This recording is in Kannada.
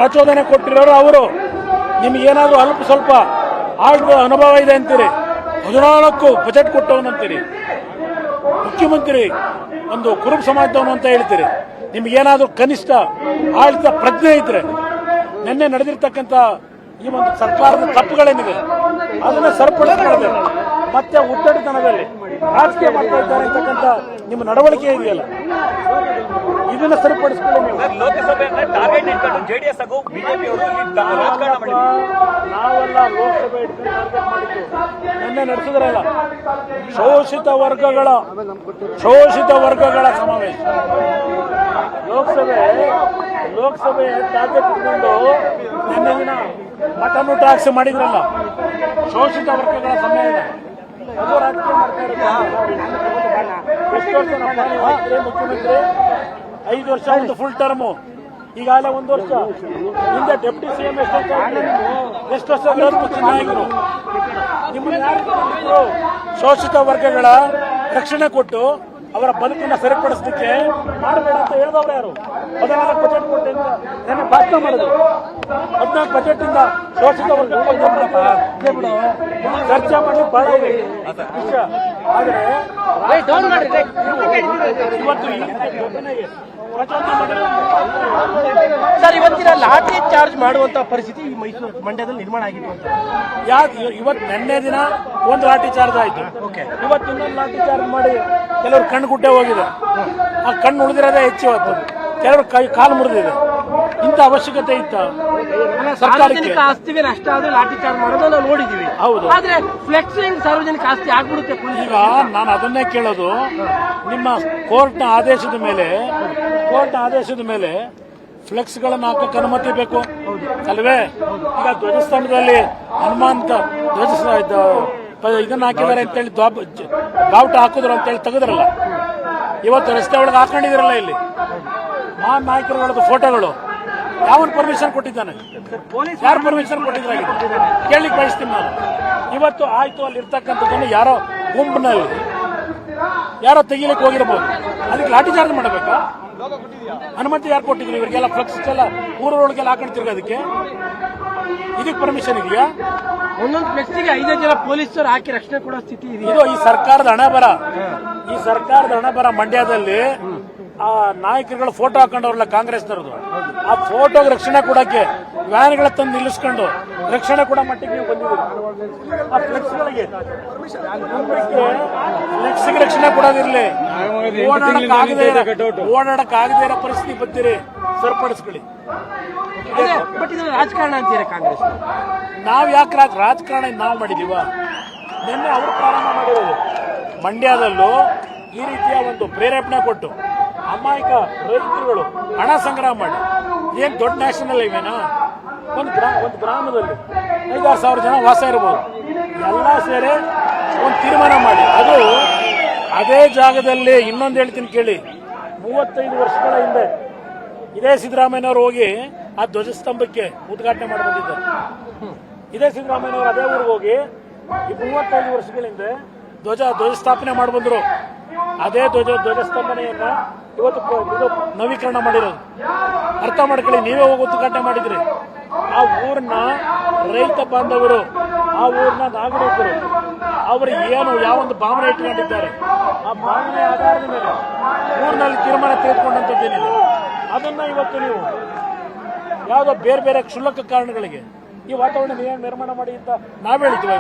ಪ್ರಚೋದನೆ ಕೊಟ್ಟಿರೋರು ಅವರು. ನಿಮ್ಗೇನಾದ್ರೂ ಅಲ್ಪ ಸ್ವಲ್ಪ ಆಳ್ದ ಅನುಭವ ಇದೆ ಅಂತೀರಿ, 14 ಬಜೆಟ್ ಕೊಟ್ಟವನಂತೀರಿ, ಮುಖ್ಯಮಂತ್ರಿ ಒಂದು ಕುರುಬ ಸಮಾಜದವನು ಅಂತ ಹೇಳ್ತೀರಿ. ನಿಮ್ಗೇನಾದ್ರೂ ಕನಿಷ್ಠ ಆಳ್ದ ಪ್ರಜ್ಞೆ ಇದ್ರೆ ನಿನ್ನೆ ನಡೆದಿರ್ತಕ್ಕಂಥ ಈ ಒಂದು ಸರ್ಕಾರದ ತಪ್ಪುಗಳೇನಿದೆ ಅದನ್ನ ಸರಿಪಡಿಸಿಕೊಳ್ಳಬೇಕು. ಮತ್ತೆ ಉದ್ದಟತನದಲ್ಲಿ ರಾಜಕೀಯ ಮಾಡ್ತಾ ಇದ್ದಾರೆ ಅಂತಕ್ಕಂಥ ನಿಮ್ಮ ನಡವಳಿಕೆ ಇದೆಯಲ್ಲ, ಇದನ್ನ ಸರಿಪಡಿಸಿಕೊಳ್ಳಿ. ನೀವು ಲೋಕಸಭೆಯನ್ನ ಟಾರ್ಗೆಟ್ ಇಟ್ಕೊಂಡು ಜೆಡಿಎಸ್ ಹಾಗೂ ಬಿಜೆಪಿ ಅವರು ರಾಜಕಾರಣ ಮಾಡಿದ್ರು. ನಾವೆಲ್ಲ ಲೋಕಸಭೆ ಇಟ್ಕೊಂಡು ಟಾರ್ಗೆಟ್ ಮಾಡಿದ್ದು ನಿನ್ನೆ ನಡೆಸಿದ್ರಲ್ಲ, ಶೋಷಿತ ವರ್ಗಗಳ ಸಮಾವೇಶ. ಲೋಕಸಭೆ ಟಾರ್ಗೆಟ್ ಇಟ್ಕೊಂಡು ನಿನ್ನೆ ದಿನ ಮಟನ್ ಟ್ಯಾಕ್ಸ್ ಮಾಡಿದ್ರಲ್ಲ, ಶೋಷಿತ ವರ್ಗಗಳ ಸಮ್ಮೇಳನ. ಅದು ರಾಜಕೀಯ ಮಾಡ್ತಾ ಇರೋದು. ಎಷ್ಟು ವರ್ಷ ಮುಖ್ಯಮಂತ್ರಿ? 5 ವರ್ಷ ಒಂದು ಫುಲ್ ಟರ್ಮು, ಈಗಾಗಲೇ 1 ವರ್ಷ. ಹಿಂದೆ ಡೆಪ್ಟಿ ಸಿಎಂ ಎಷ್ಟು ವರ್ಷ ವಿರೋಧ ಪಕ್ಷ ನಾಯಕರು. ಶೋಷಿತ ವರ್ಗಗಳ ರಕ್ಷಣೆ ಕೊಟ್ಟು ಅವರ ಬದುಕನ್ನು ಸರಿಪಡಿಸಲಿಕ್ಕೆ ಮಾಡಬೇಡ ಅಂತ ಹೇಳಿದವರು ಯಾರು? 14 ಬಜೆಟ್ ಕೊಟ್ಟಿಂದ ನೆನ್ನೆ ಭಾಷಣ ಮಾಡಿದ್ರು. 14 ಬಜೆಟ್ ಇಂದ ಶೋಷಿತ ವರ್ಗ ಚರ್ಚೆ ಮಾಡಲಿಕ್ಕೆ ಬಹಳ ಇದೆ ವಿಷಯ. ಆದರೆ ಇವತ್ತು ಸರ್, ಇವತ್ತಿನ ಲಾಠಿ ಚಾರ್ಜ್ ಮಾಡುವಂತ ಪರಿಸ್ಥಿತಿ ಈ ಮೈಸೂರು ಮಂಡ್ಯದಲ್ಲಿ ನಿರ್ಮಾಣ ಆಗಿತ್ತು ಅಂತ. ಇವತ್ತು ನಿನ್ನೆ ದಿನ ಒಂದು ಲಾಠಿ ಚಾರ್ಜ್ ಆಯ್ತು, ಇವತ್ತು ಇನ್ನೊಂದು ಲಾಠಿ ಚಾರ್ಜ್ ಮಾಡಿ ಕೆಲವರು ಕಣ್ಣು ಗುಡ್ಡೆ ಹೋಗಿದೆ. ಆ ಕಣ್ಣು ಉಳಿದಿರೋದೇ ಹೆಚ್ಚು. ಇವತ್ತು ಕೆಲವರು ಕಾಲು ಮುರಿದಿದೆ. ಇಂಥ ಅವಶ್ಯಕತೆ ಇತ್ತ? ಸಾರ್ವಜನಿಕ ಆಸ್ತಿಗೆ ನಷ್ಟ ಆದ್ರೆ ಲಾಠಿ ಚಾರ್ಜ್ ಮಾಡೋದು ನಾವು ನೋಡಿದೀವಿ. ಹೌದು, ಆದ್ರೆ ಫ್ಲೆಕ್ಸಿಂಗ್ ಸಾರ್ವಜನಿಕ ಆಸ್ತಿ ಆಗ್ಬಿಡುತ್ತೆ. ಈಗ ನಾನು ಅದನ್ನೇ ಕೇಳೋದು, ನಿಮ್ಮ ಕೋರ್ಟ್ನ ಆದೇಶದ ಮೇಲೆ ಫ್ಲೆಕ್ಸ್ ಗಳನ್ನ ಹಾಕಕ್ಕೆ ಅನುಮತಿ ಬೇಕು ಅಲ್ವೇ? ಈಗ ಧ್ವಜಸ್ತಂಭದಲ್ಲಿ ಹನುಮಂತ ಇದನ್ನ ಹಾಕಿದ್ದಾರೆ ಅಂತೇಳಿ ಬಾವುಟ ಹಾಕಿದ್ರು ಅಂತೇಳಿ ತೆಗೆದ್ರಲ್ಲ, ಇವತ್ತು ರಸ್ತೆ ಒಳಗೆ ಹಾಕೊಂಡಿದಿರಲ್ಲ. ಇಲ್ಲಿ ಮಹಾನ್ ನಾಯಕರುಗಳದ್ದು ಫೋಟೋಗಳು ಯಾವನ್ ಪರ್ಮಿಷನ್ ಕೊಟ್ಟಿದ್ದಾನೆ? ಯಾರು ಪರ್ಮಿಷನ್ ಕೊಟ್ಟಿದ್ರಾಗಿದೆ ಕೇಳಲಿಕ್ಕೆ ಬಯಸ್ತೀನಿ ನಾನು. ಇವತ್ತು ಆಯ್ತು, ಅಲ್ಲಿ ಇರ್ತಕ್ಕಂಥದ್ದನ್ನು ಯಾರೋ ಗುಂಪಿನಲ್ಲಿ ಯಾರೋ ತೆಗಿಲಿಕ್ಕೆ ಹೋಗಿರ್ಬೋದು, ಅದಕ್ಕೆ ಲಾಠಿ ಚಾರ್ಜ್ ಮಾಡಬೇಕಾ? ಅನುಮತಿ ಯಾರು ಕೊಟ್ಟಿದ್ರು? ಇವರಿಗೆಲ್ಲ ಫ್ಲೆಕ್ಸ್ ಎಲ್ಲ ಊರೊಳಗೆಲ್ಲ ಹಾಕೊಂಡು ತಿರ್ಗೋದಕ್ಕೆ ಇದಕ್ಕೆ ಪರ್ಮಿಷನ್ ಇದೆಯಾ? ಒಂದೊಂದು ಫ್ಲೆಕ್ಸಿಗೆ 5 ಜನ ಪೊಲೀಸರು ಹಾಕಿ ರಕ್ಷಣೆ ಕೊಡೋ ಸ್ಥಿತಿ ಇದೆ. ಇದು ಈ ಸರ್ಕಾರದ ಹಣೆ ಬರ. ಮಂಡ್ಯದಲ್ಲಿ ಆ ನಾಯಕರುಗಳು ಫೋಟೋ ಹಾಕೊಂಡವ್ರಲ್ಲ ಕಾಂಗ್ರೆಸ್ನವ್ರದ್ದು, ಆ ಫೋಟೋಗೆ ರಕ್ಷಣೆ ಕೊಡಕ್ಕೆ ವ್ಯಾನ್ಗಳ ತಂದು ನಿಲ್ಲಿಸ್ಕೊಂಡು ರಕ್ಷಣೆ ಕೊಡೋ ಮಟ್ಟಿಗೆ ನೀವು ಬಂದಿದ್ದೀರಿ. ಆ ಫ್ಲೆಕ್ಸ್ಗಳಿಗೆ ರಕ್ಷಣೆ ಕೊಡೋದಿರ್ಲಿ, ಓಡಾಡಕ್ಕಾಗದೇ ಇರೋ ಪರಿಸ್ಥಿತಿ ಬಂದಿರಿ, ಸರಿಪಡಿಸ್ಕೊಳ್ಳಿ. ಬಟ್ ಇದು ರಾಜಕಾರಣ ಅಂತೀರಾ ಕಾಂಗ್ರೆಸ್? ನಾವ್ ಯಾಕೆ ರಾಜಕಾರಣ ನಾವು ಮಾಡಿದೀವ? ನಿನ್ನೆ ಅವರು ಪ್ರಾರಂಭ ಮಾಡಿರೋದು. ಮಂಡ್ಯದಲ್ಲೂ ಈ ರೀತಿಯ ಒಂದು ಪ್ರೇರೇಪಣೆ ಕೊಟ್ಟು ಅಮಾಯಕ ರೈತರುಗಳು ಹಣ ಸಂಗ್ರಹ ಮಾಡಿ, ಏನ್ ದೊಡ್ಡ ನ್ಯಾಷನಲ್ ಹೈವೇನಾ? ಒಂದು ಗ್ರಾಮದಲ್ಲಿ 5-6 ಸಾವಿರ ಜನ ವಾಸ ಇರಬಹುದು, ಎಲ್ಲ ಸೇರಿ ಒಂದು ತೀರ್ಮಾನ ಮಾಡಿ, ಅದು ಅದೇ ಜಾಗದಲ್ಲಿ. ಇನ್ನೊಂದು ಹೇಳ್ತೀನಿ ಕೇಳಿ, 35 ವರ್ಷಗಳ ಹಿಂದೆ ಇದೇ ಸಿದ್ದರಾಮಯ್ಯನವರು ಹೋಗಿ ಆ ಧ್ವಜಸ್ತಂಭಕ್ಕೆ ಉದ್ಘಾಟನೆ ಮಾಡಿ ಬಂದಿದ್ದಾರೆ. ಇದೇ ಸಿದ್ದರಾಮಯ್ಯನವರು ಅದೇ ಊರಿಗೆ ಹೋಗಿ 35 ವರ್ಷಗಳ ಹಿಂದೆ ಧ್ವಜಸ್ಥಾಪನೆ ಮಾಡಿ ಬಂದ್ರು. ಅದೇ ಧ್ವಜಸ್ತಂಭನೆಯನ್ನ ಇವತ್ತು ಇದು ನವೀಕರಣ ಮಾಡಿರೋದು. ಅರ್ಥ ಮಾಡ್ಕೊಳ್ಳಿ, ನೀವೇ ಹೋಗಿ ಉದ್ಘಾಟನೆ ಮಾಡಿದ್ರಿ. ಆ ಊರಿನ ರೈತ ಬಾಂಧವರು, ಆ ಊರಿನ ನಾಗರಿಕರು, ಅವರು ಯಾವೊಂದು ಭಾವನೆ ಇಟ್ಕೊಂಡಿದ್ದಾರೆ, ಆ ಭಾವನೆ ಆಧಾರದ ಮೇಲೆ ಊರಿನಲ್ಲಿ ತೀರ್ಮಾನ ತೆಗೆದುಕೊಂಡಂತದ್ದೇನಿದೆ, ಅದನ್ನ ಇವತ್ತು ನೀವು ಯಾವುದೋ ಬೇರೆ ಬೇರೆ ಕ್ಷುಲ್ಲಕ ಕಾರಣಗಳಿಗೆ ಈ ವಾತಾವರಣ ನಿರ್ಮಾಣ ಮಾಡಿ ಅಂತ ನಾವ್ ಹೇಳಿದ್ವಿ.